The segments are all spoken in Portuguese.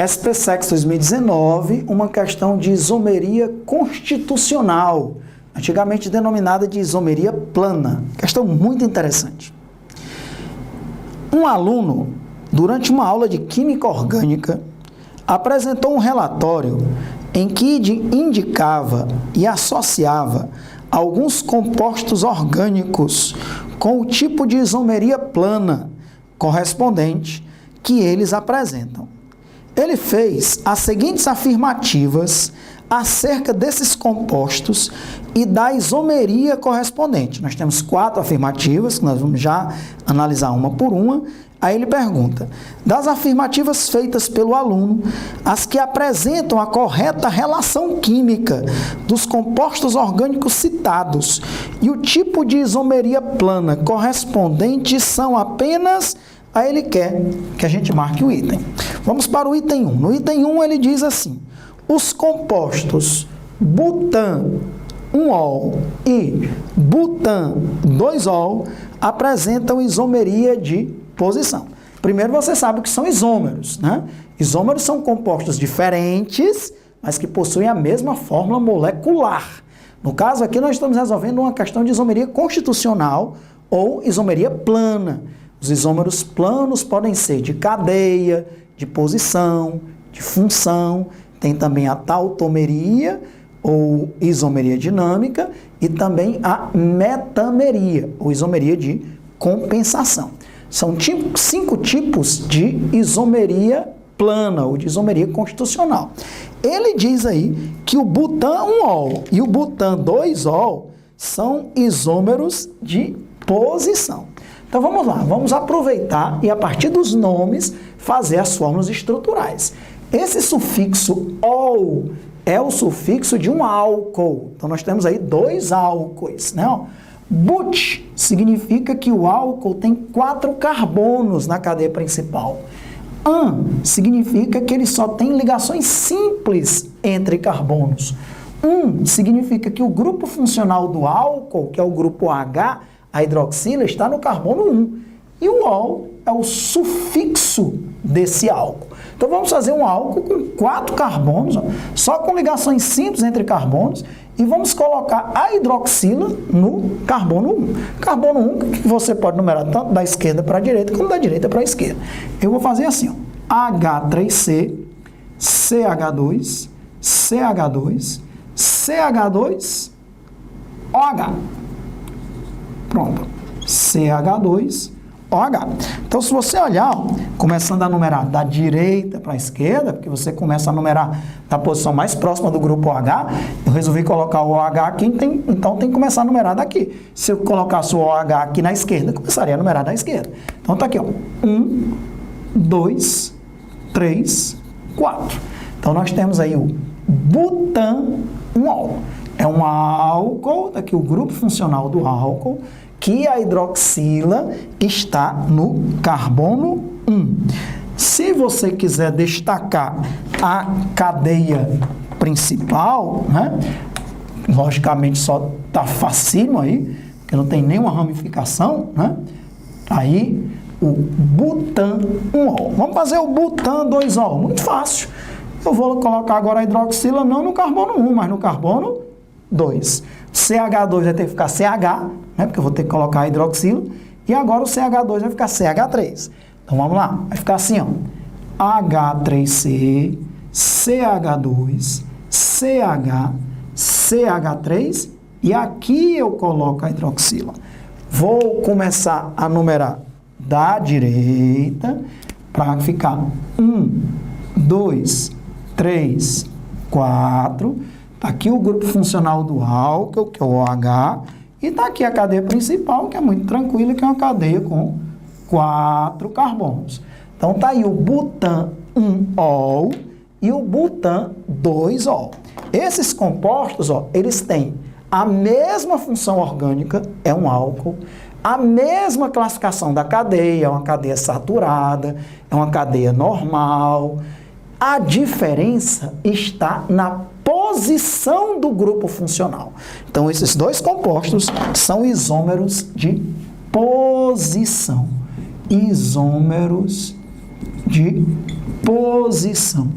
SPSEC 2019, uma questão de isomeria constitucional, antigamente denominada de isomeria plana. Questão muito interessante. Um aluno, durante uma aula de Química Orgânica, apresentou um relatório em que indicava e associava alguns compostos orgânicos com o tipo de isomeria plana correspondente que eles apresentam. Ele fez as seguintes afirmativas acerca desses compostos e da isomeria correspondente. Nós temos 4 afirmativas, que nós vamos já analisar uma por uma. Aí ele pergunta: das afirmativas feitas pelo aluno, as que apresentam a correta relação química dos compostos orgânicos citados e o tipo de isomeria plana correspondente são apenas... Aí ele quer que a gente marque o item. Vamos para o item 1. No item 1 ele diz assim: os compostos butan 1-ol e butan 2-ol apresentam isomeria de posição. Primeiro você sabe o que são isômeros, né? Isômeros são compostos diferentes, mas que possuem a mesma fórmula molecular. No caso aqui nós estamos resolvendo uma questão de isomeria constitucional ou isomeria plana. Os isômeros planos podem ser de cadeia, de posição, de função, tem também a tautomeria ou isomeria dinâmica e também a metameria ou isomeria de compensação. São 5 tipos de isomeria plana ou de isomeria constitucional. Ele diz aí que o butan 1-ol e o butan 2-ol são isômeros de posição. Então vamos lá, vamos aproveitar e a partir dos nomes fazer as fórmulas estruturais. Esse sufixo ol é o sufixo de um álcool. Então nós temos aí 2 álcoois, né? But significa que o álcool tem 4 carbonos na cadeia principal. An significa que ele só tem ligações simples entre carbonos. Significa que o grupo funcional do álcool, que é o grupo H, a hidroxila, está no carbono 1. E o ol é o sufixo desse álcool. Então vamos fazer um álcool com 4 carbonos, só com ligações simples entre carbonos, e vamos colocar a hidroxila no carbono 1. Carbono 1 que você pode numerar tanto da esquerda para a direita como da direita para a esquerda. Eu vou fazer assim, ó, H3C, CH2, CH2, CH2, OH. Pronto, CH2, OH. Então, se você olhar, ó, começando a numerar da direita para a esquerda, porque você começa a numerar da posição mais próxima do grupo OH, eu resolvi colocar o OH aqui, então tem que começar a numerar daqui. Se eu colocasse o OH aqui na esquerda, eu começaria a numerar da esquerda. Então, tá aqui, ó, 1, 2, 3, 4. Então, nós temos aí o butan 1-ol. É um álcool, daqui o grupo funcional do álcool, que a hidroxila está no carbono 1. Se você quiser destacar a cadeia principal, né? Logicamente só está facílimo aí, porque não tem nenhuma ramificação, né? Aí o butan 1-ol. Vamos fazer o butan 2-ol, muito fácil. Eu vou colocar agora a hidroxila não no carbono 1, mas no carbono 2. CH2 vai ter que ficar CH, né, porque eu vou ter que colocar a hidroxila, e agora o CH2 vai ficar CH3. Então vamos lá, vai ficar assim, ó, H3C, CH2, CH, CH3, e aqui eu coloco a hidroxila. Vou começar a numerar da direita, para ficar 1, 2, 3, 4... Aqui o grupo funcional do álcool, que é o OH, e está aqui a cadeia principal, que é muito tranquila, que é uma cadeia com 4 carbonos. Então está aí o butan 1-ol e o butan 2-ol. Esses compostos, ó, eles têm a mesma função orgânica, é um álcool, a mesma classificação da cadeia, é uma cadeia saturada, é uma cadeia normal. A diferença está na posição do grupo funcional. Então, esses 2 compostos são isômeros de posição. Isômeros de posição.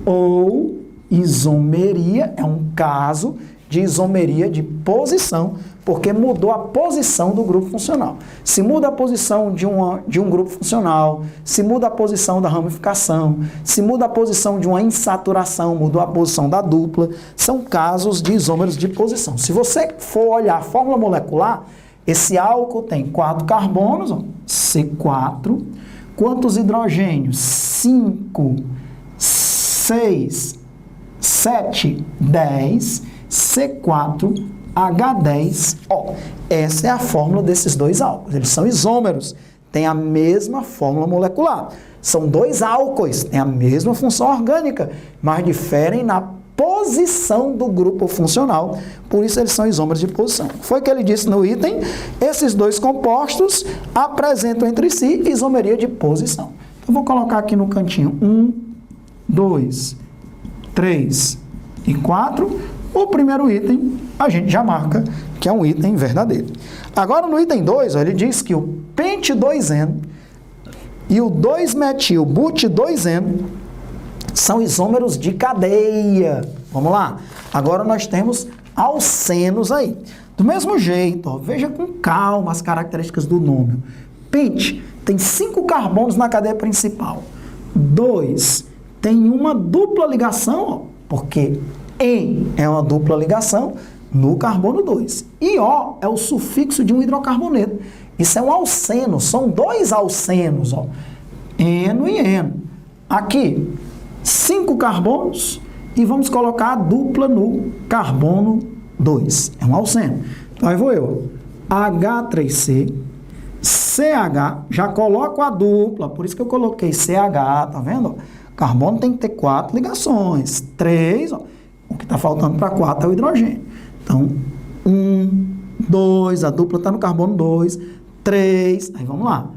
Ou isomeria é um caso de isomeria de posição, porque mudou a posição do grupo funcional. Se muda a posição de um grupo funcional, se muda a posição da ramificação, se muda a posição de uma insaturação, mudou a posição da dupla, são casos de isômeros de posição. Se você for olhar a fórmula molecular, esse álcool tem 4 carbonos, ó, C4. Quantos hidrogênios? 5, 6, 7, 10, C4H10O. Essa é a fórmula desses dois álcools. Eles são isômeros, têm a mesma fórmula molecular. São dois álcoois, têm a mesma função orgânica, mas diferem na posição do grupo funcional, por isso eles são isômeros de posição. Foi o que ele disse no item, esses dois compostos apresentam entre si isomeria de posição. Então, vou colocar aqui no cantinho 1, 2, 3 e 4. O primeiro item a gente já marca que é um item verdadeiro. Agora no item 2, ele diz que o pente-2-eno e o 2-metil-but-2-eno são isômeros de cadeia. Vamos lá. Agora nós temos alcenos aí. Do mesmo jeito, ó, veja com calma as características do nome. Pente tem 5 carbonos na cadeia principal. 2 tem uma dupla ligação, ó, porque En é uma dupla ligação no carbono 2. E O é o sufixo de um hidrocarboneto. Isso é um alceno, são 2 alcenos, ó, eno e eno. Aqui, 5 carbonos e vamos colocar a dupla no carbono 2. É um alceno. Então aí vou eu. H3C, CH, já coloco a dupla, por isso que eu coloquei CH, tá vendo? Carbono tem que ter 4 ligações. 3, ó, o que está faltando para 4 é o hidrogênio. Então, 1, 2, a dupla está no carbono 2, 3, aí vamos lá.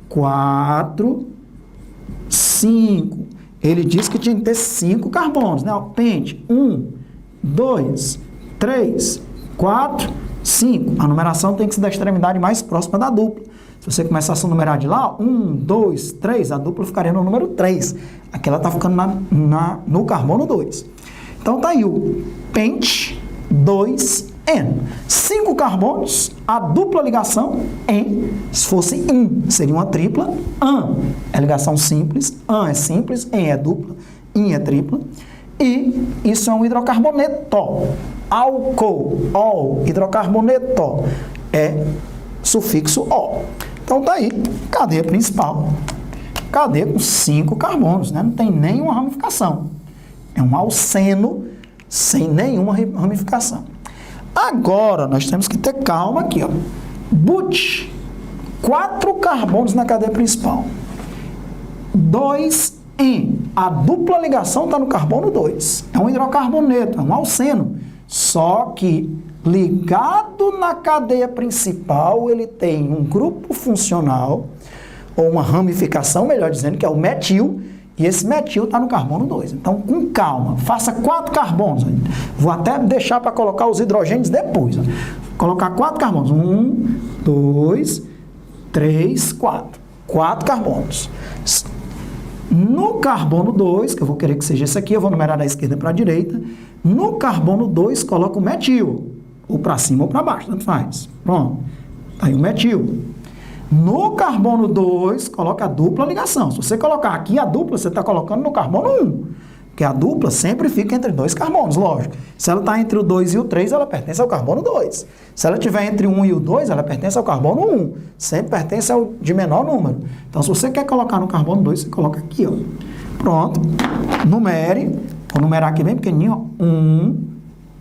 4, 5. Ele disse que tinha que ter 5 carbonos, né? Pente, 1, 2, 3, 4, 5. A numeração tem que ser da extremidade mais próxima da dupla. Se você começasse a numerar de lá, 1, 2, 3, a dupla ficaria no número 3. Aqui ela está ficando no carbono 2. Então tá aí o pente 2-eno. 5 carbonos, a dupla ligação En, se fosse In, seria uma tripla. An é ligação simples, An é simples, En é dupla, In é tripla. E isso é um hidrocarboneto. Álcool, ol, hidrocarboneto, é sufixo O. Então tá aí, cadeia principal. Cadeia com 5 carbonos, né? Não tem nenhuma ramificação. É um alceno sem nenhuma ramificação. Agora, nós temos que ter calma aqui, ó. But, 4 carbonos na cadeia principal. 2 En. A dupla ligação está no carbono 2. É um hidrocarboneto, é um alceno. Só que, ligado na cadeia principal, ele tem um grupo funcional, ou uma ramificação, melhor dizendo, que é o metil, e esse metil está no carbono 2. Então, com calma, faça 4 carbonos. Vou até deixar para colocar os hidrogênios depois. Ó. Vou colocar 4 carbonos. 1, 2, 3, 4. 4 carbonos. No carbono 2, que eu vou querer que seja esse aqui, eu vou numerar da esquerda para a direita. No carbono 2, coloco o metil. Ou para cima ou para baixo, tanto faz. Pronto. Aí o metil. No carbono 2, coloca a dupla ligação. Se você colocar aqui a dupla, você está colocando no carbono 1. Porque a dupla sempre fica entre 2 carbonos, lógico. Se ela está entre o 2 e o 3, ela pertence ao carbono 2. Se ela estiver entre o 1 e o 2, ela pertence ao carbono 1. Sempre pertence ao de menor número. Então, se você quer colocar no carbono 2, você coloca aqui, ó. Pronto. Numere. Vou numerar aqui bem pequenininho, ó. 1,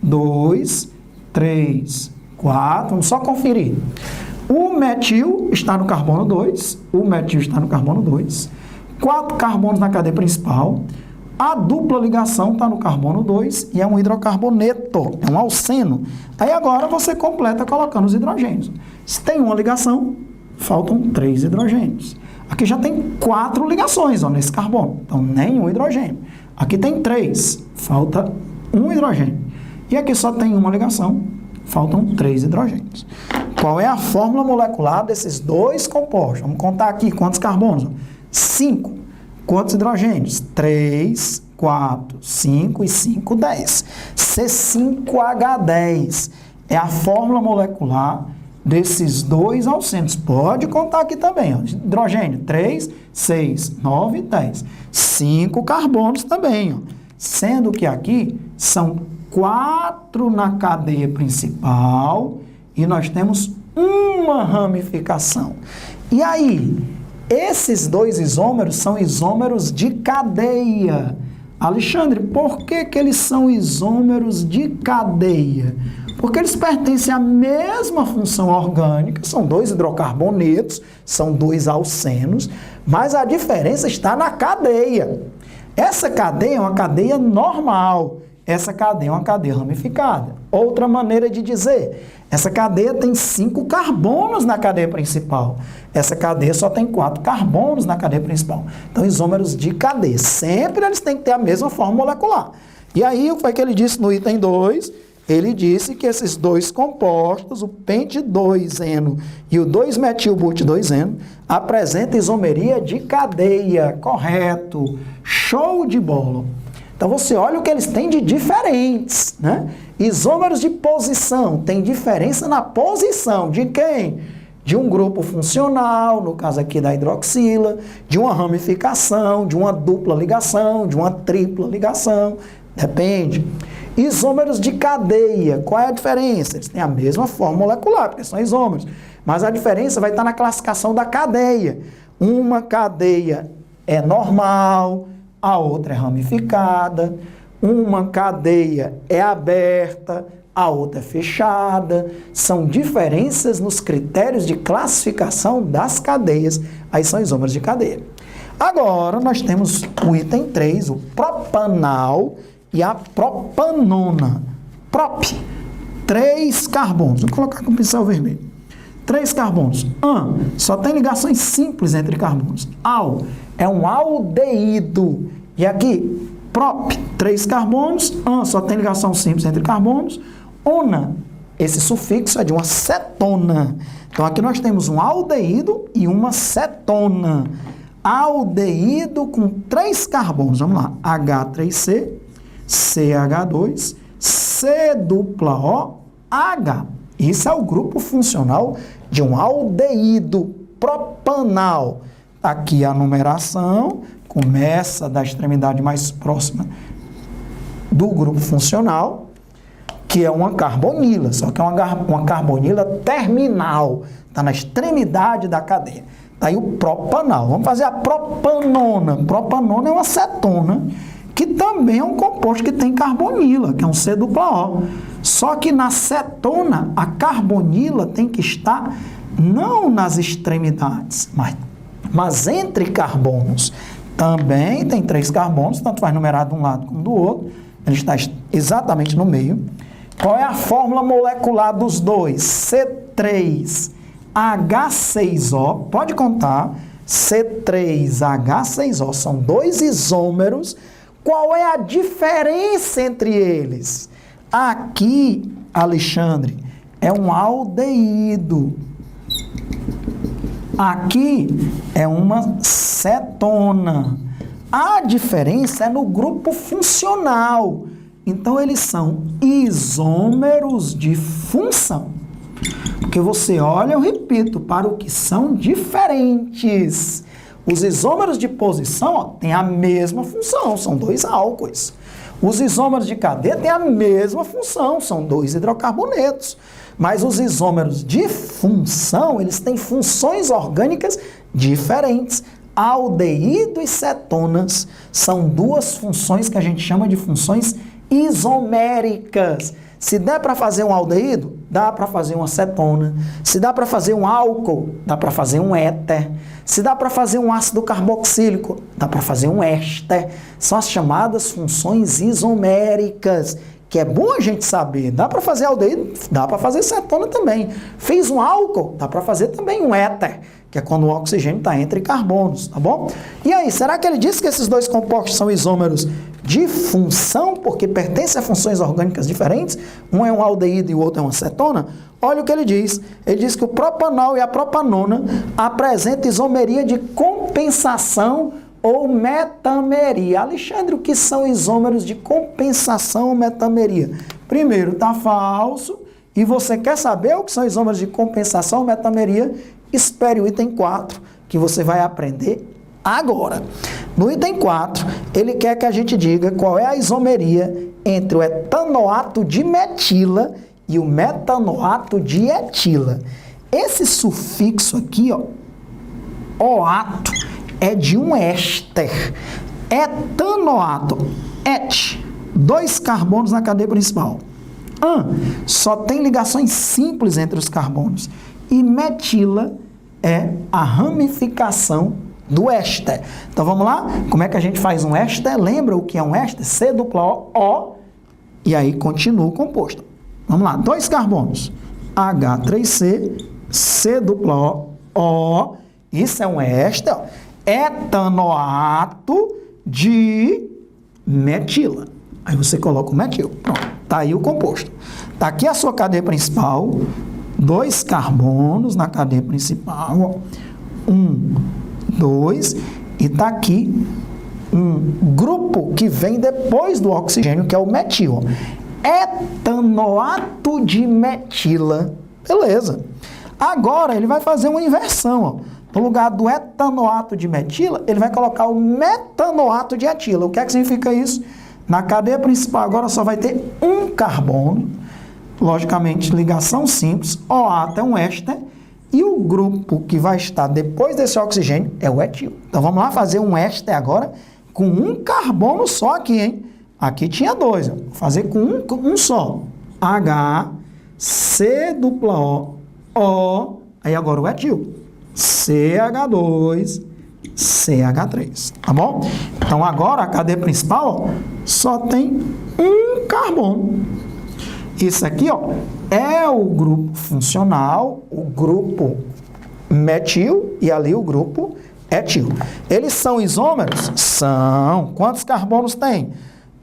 2, 3, 4. Vamos só conferir. O metil está no carbono 2. O metil está no carbono 2. 4 carbonos na cadeia principal. A dupla ligação está no carbono 2 e é um hidrocarboneto, é um alceno. Aí agora você completa colocando os hidrogênios. Se tem uma ligação, faltam 3 hidrogênios. Aqui já tem 4 ligações, ó, nesse carbono, então nenhum hidrogênio. Aqui tem 3, falta 1 hidrogênio. E aqui só tem uma ligação, faltam 3 hidrogênios. Qual é a fórmula molecular desses 2 compostos? Vamos contar aqui quantos carbonos? 5. Quantos hidrogênios? 3, 4, 5 e 5, 10. C5H10 é a fórmula molecular desses dois alcenos. Pode contar aqui também. Ó. Hidrogênio, 3, 6, 9, 10. 5 carbonos também. Ó. Sendo que aqui são 4 na cadeia principal e nós temos uma ramificação. E aí, esses dois isômeros são isômeros de cadeia. Alexandre, por que eles são isômeros de cadeia? Porque eles pertencem à mesma função orgânica, são dois hidrocarbonetos, são dois alcenos, mas a diferença está na cadeia. Essa cadeia é uma cadeia normal, essa cadeia é uma cadeia ramificada. Outra maneira de dizer, essa cadeia tem 5 carbonos na cadeia principal. Essa cadeia só tem 4 carbonos na cadeia principal. Então, isômeros de cadeia. Sempre eles têm que ter a mesma forma molecular. E aí, o que foi que ele disse no item 2? Ele disse que esses dois compostos, o pente-2-eno e o 2-metil-but-2-eno, apresentam isomeria de cadeia. Correto. Show de bola. Então, você olha o que eles têm de diferentes, né? Isômeros de posição, tem diferença na posição de quem? De um grupo funcional, no caso aqui da hidroxila, de uma ramificação, de uma dupla ligação, de uma tripla ligação, depende. Isômeros de cadeia, qual é a diferença? Eles têm a mesma forma molecular, porque são isômeros, mas a diferença vai estar na classificação da cadeia. Uma cadeia é normal, a outra é ramificada, uma cadeia é aberta, a outra é fechada. São diferenças nos critérios de classificação das cadeias. Aí são isômeros de cadeia. Agora, nós temos o item 3, o propanal e a propanona. Prop, 3 carbonos. Vou colocar com o pincel vermelho. 3 carbonos. Só tem ligações simples entre carbonos. Al é um aldeído. E aqui, prop, 3 carbonos. Só tem ligação simples entre carbonos. Ona, esse sufixo é de uma cetona. Então, aqui nós temos um aldeído e uma cetona. Aldeído com 3 carbonos. Vamos lá. H3C, CH2, C dupla O, H. Isso é o grupo funcional de um aldeído propanal. Aqui a numeração começa da extremidade mais próxima do grupo funcional, que é uma carbonila, só que é uma carbonila terminal, está na extremidade da cadeia. Está aí o propanal. Vamos fazer a propanona. Propanona é uma cetona, que também é um composto que tem carbonila, que é um C dupla O. Só que na cetona, a carbonila tem que estar não nas extremidades, mas entre carbonos. Também tem 3 carbonos, tanto faz numerado de um lado como do outro. Ele está exatamente no meio. Qual é a fórmula molecular dos dois? C3H6O. Pode contar. C3H6O. São 2 isômeros. Qual é a diferença entre eles? Aqui, Alexandre, é um aldeído. Aqui é uma cetona. A diferença é no grupo funcional. Então, eles são isômeros de função. Porque você olha, eu repito, para o que são diferentes. Os isômeros de posição têm a mesma função, são 2 álcoois. Os isômeros de cadeia têm a mesma função, são 2 hidrocarbonetos. Mas os isômeros de função, eles têm funções orgânicas diferentes. Aldeído e cetonas são 2 funções que a gente chama de funções isoméricas. Se der para fazer um aldeído, dá para fazer uma cetona. Se dá para fazer um álcool, dá para fazer um éter. Se dá para fazer um ácido carboxílico, dá para fazer um éster. São as chamadas funções isoméricas, que é bom a gente saber. Dá para fazer aldeído, dá para fazer cetona também. Fiz um álcool, dá para fazer também um éter, que é quando o oxigênio está entre carbonos, tá bom? E aí, será que ele disse que esses 2 compostos são isômeros de função, porque pertencem a funções orgânicas diferentes? Um é um aldeído e o outro é uma cetona? Olha o que ele diz. Ele diz que o propanal e a propanona apresentam isomeria de compensação ou metameria. Alexandre, o que são isômeros de compensação ou metameria? Primeiro, está falso. E você quer saber o que são isômeros de compensação ou metameria? Espere o item 4, que você vai aprender agora. No item 4, ele quer que a gente diga qual é a isomeria entre o etanoato de metila e o metanoato de etila. Esse sufixo aqui, ó, oato, é de um éster. Etanoato, et, 2 carbonos na cadeia principal. Só tem ligações simples entre os carbonos. E metila é a ramificação do éster. Então vamos lá? Como é que a gente faz um éster? Lembra o que é um éster? C dupla O, e aí continua o composto. Vamos lá, 2 carbonos. H3C, C dupla O, isso é um éster, ó. Etanoato de metila. Aí você coloca o metil. Pronto, tá aí o composto. Tá aqui a sua cadeia principal, 2 carbonos na cadeia principal, 1, 2, e tá aqui um grupo que vem depois do oxigênio, que é o metil. Etanoato de metila. Beleza. Agora ele vai fazer uma inversão, ó. No lugar do etanoato de metila, ele vai colocar o metanoato de etila. O que é que significa isso? Na cadeia principal agora só vai ter um carbono, logicamente ligação simples, OAto é um éster, e o grupo que vai estar depois desse oxigênio é o etil. Então vamos lá fazer um éster agora com um carbono só aqui, hein? Aqui tinha 2, vou fazer com um só. H, C dupla O, aí agora o etil. CH2, CH3, tá bom? Então agora a cadeia principal, ó, só tem um carbono. Isso aqui, ó, é o grupo funcional, o grupo metil e ali o grupo etil. Eles são isômeros? São. Quantos carbonos tem?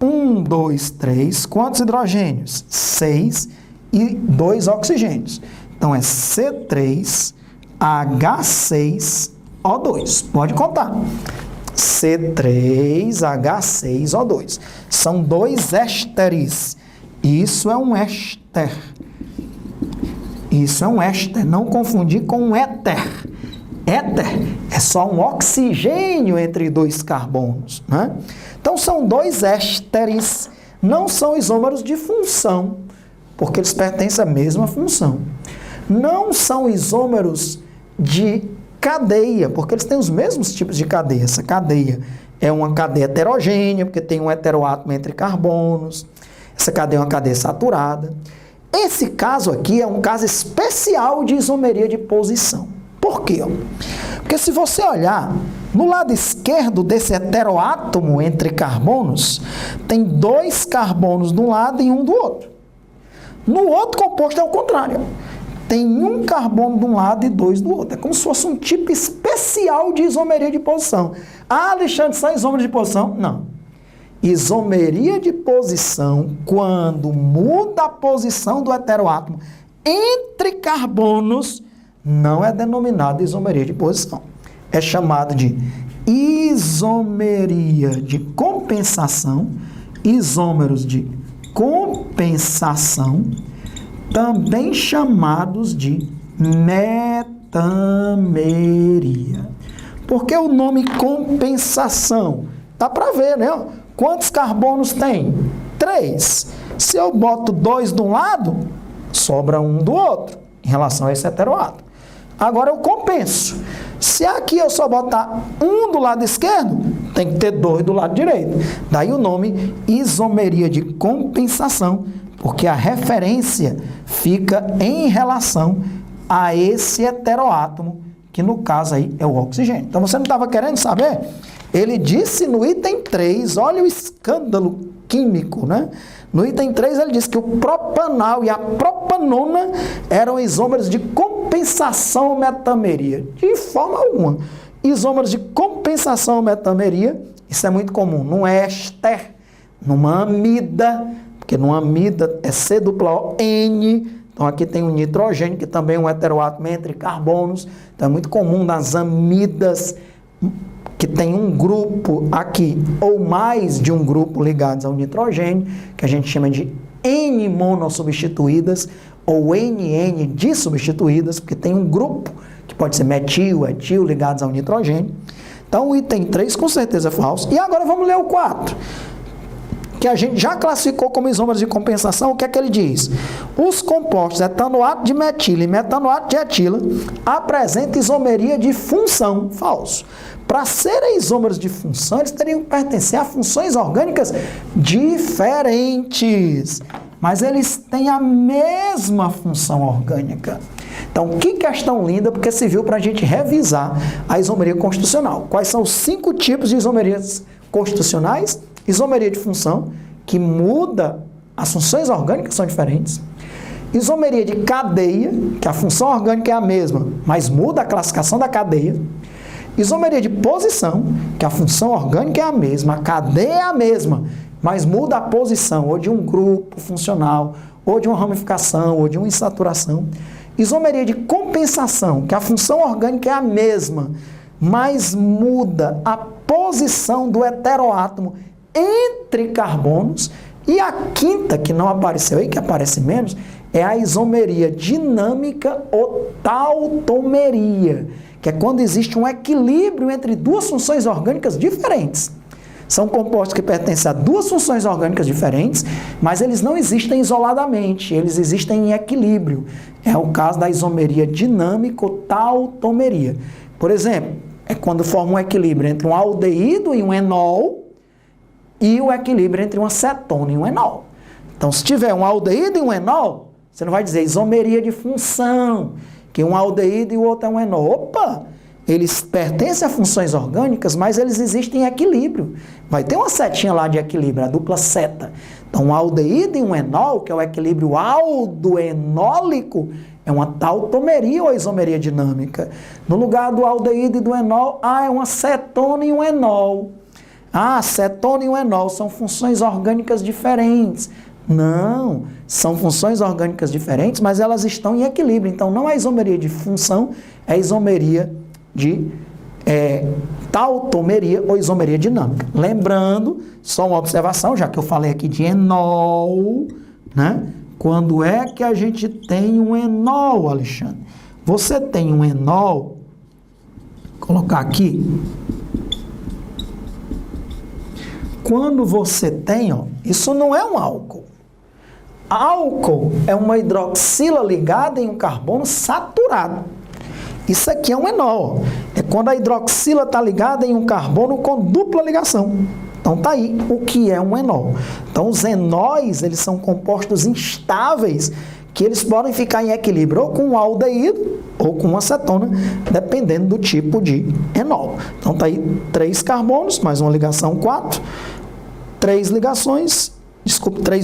1, 2, 3. Quantos hidrogênios? 6 e 2 oxigênios. Então é C3H6O2. Pode contar. C3H6O2. São 2 ésteres. Isso é um éster. Isso é um éster. Não confundir com um éter. Éter é só um oxigênio entre 2 carbonos, né? Então são 2 ésteres. Não são isômeros de função, porque eles pertencem à mesma função. Não são isômeros de cadeia, porque eles têm os mesmos tipos de cadeia. Essa cadeia é uma cadeia heterogênea, porque tem um heteroátomo entre carbonos. Essa cadeia é uma cadeia saturada. Esse caso aqui é um caso especial de isomeria de posição. Por quê? Porque se você olhar no lado esquerdo desse heteroátomo entre carbonos, tem 2 carbonos de um lado e um do outro. No outro composto é o contrário. Tem um carbono de um lado e 2 do outro. É como se fosse um tipo especial de isomeria de posição. Ah, Alexandre, são isômeros de posição? Não. Isomeria de posição, quando muda a posição do heteroátomo entre carbonos, não é denominada isomeria de posição. É chamado de isomeria de compensação, isômeros de compensação, também chamados de metameria. Por que o nome compensação? Dá para ver, né? Quantos carbonos tem? 3. Se eu boto 2 de um lado, sobra 1 do outro, em relação a esse heteroátomo. Agora eu compenso. Se aqui eu só botar 1 do lado esquerdo, tem que ter 2 do lado direito. Daí o nome isomeria de compensação, porque a referência fica em relação a esse heteroátomo, que no caso aí é o oxigênio. Então você não estava querendo saber? Ele disse no item 3, olha o escândalo químico, né? No item 3 ele disse que o propanal e a propanona eram isômeros de compensação ou metameria. De forma alguma. Isômeros de compensação ou metameria, isso é muito comum num éster, numa amida, porque numa amida é C dupla O N, então aqui tem um nitrogênio, que também é um heteroátomo entre carbonos, então é muito comum nas amidas, que que tem um grupo aqui ou mais de um grupo ligados ao nitrogênio, que a gente chama de N-monossubstituídas ou NN dissubstituídas, porque tem um grupo que pode ser metil, etil ligados ao nitrogênio. Então o item 3 com certeza é falso. E agora vamos ler o 4, que a gente já classificou como isômeros de compensação. O que é que ele diz? Os compostos etanoato de metila e metanoato de etila apresentam isomeria de função. Falso. Para serem isômeros de função, eles teriam que pertencer a funções orgânicas diferentes, mas eles têm a mesma função orgânica. Então, que questão linda, porque serviu para a gente revisar a isomeria constitucional. Quais são os 5 tipos de isomerias constitucionais? Isomeria de função, que muda, as funções orgânicas são diferentes. Isomeria de cadeia, que a função orgânica é a mesma, mas muda a classificação da cadeia. Isomeria de posição, que a função orgânica é a mesma, a cadeia é a mesma, mas muda a posição, ou de um grupo funcional, ou de uma ramificação, ou de uma insaturação. Isomeria de compensação, que a função orgânica é a mesma, mas muda a posição do heteroátomo entre carbonos. E a quinta, que não apareceu aí, que aparece menos, é a isomeria dinâmica ou tautomeria, que é quando existe um equilíbrio entre duas funções orgânicas diferentes. São compostos que pertencem a duas funções orgânicas diferentes, mas eles não existem isoladamente, eles existem em equilíbrio. É o caso da isomeria dinâmica ou tautomeria. Por exemplo, é quando forma um equilíbrio entre um aldeído e um enol e o equilíbrio entre uma cetona e um enol. Então, se tiver um aldeído e um enol, você não vai dizer isomeria de função, que um aldeído e o outro é um enol. Opa! Eles pertencem a funções orgânicas, mas eles existem em equilíbrio. Vai ter uma setinha lá de equilíbrio, a dupla seta. Então, um aldeído e um enol, que é o equilíbrio aldoenólico, é uma tautomeria ou isomeria dinâmica. No lugar do aldeído e do enol, é uma cetona e um enol. Cetona e um enol são funções orgânicas diferentes. Não, são funções orgânicas diferentes, mas elas estão em equilíbrio. Então, não é isomeria de função, é isomeria de tautomeria ou isomeria dinâmica. Lembrando, só uma observação, já que eu falei aqui de enol, né? Quando é que a gente tem um enol, Alexandre? Você tem um enol, vou colocar aqui. Quando você tem, isso não é um álcool. Álcool é uma hidroxila ligada em um carbono saturado. Isso aqui é um enol. É quando a hidroxila está ligada em um carbono com dupla ligação. Então tá aí o que é um enol. Então os enóis, eles são compostos instáveis que eles podem ficar em equilíbrio ou com um aldeído ou com uma cetona, dependendo do tipo de enol. Então tá aí 3 carbonos, mais uma ligação 4, 3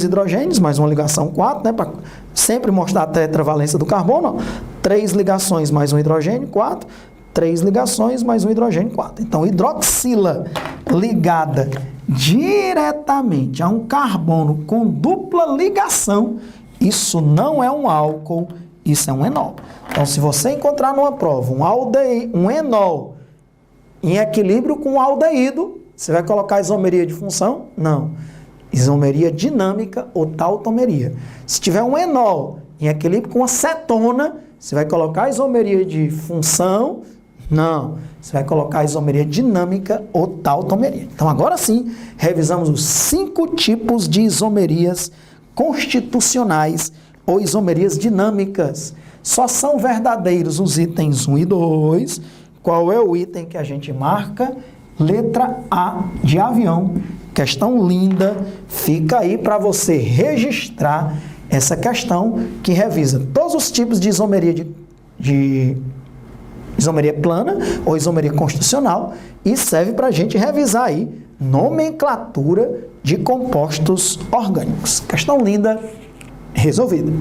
hidrogênios, mais uma ligação 4, né, para sempre mostrar a tetravalência do carbono. 3 ligações mais um hidrogênio, 4. 3 ligações mais um hidrogênio, 4. Então, hidroxila ligada diretamente a um carbono com dupla ligação, isso não é um álcool, isso é um enol. Então, se você encontrar numa prova um enol em equilíbrio com um aldeído, você vai colocar isomeria de função? Não. Isomeria dinâmica ou tautomeria. Se tiver um enol em equilíbrio com uma cetona, você vai colocar isomeria de função? Não. Você vai colocar isomeria dinâmica ou tautomeria. Então, agora sim, revisamos os 5 tipos de isomerias constitucionais ou isomerias dinâmicas. Só são verdadeiros os itens 1 e 2. Qual é o item que a gente marca? Letra A de avião. Questão linda. Fica aí para você registrar essa questão que revisa todos os tipos de isomeria de isomeria plana ou isomeria constitucional e serve para a gente revisar aí nomenclatura de compostos orgânicos. Questão linda, resolvida.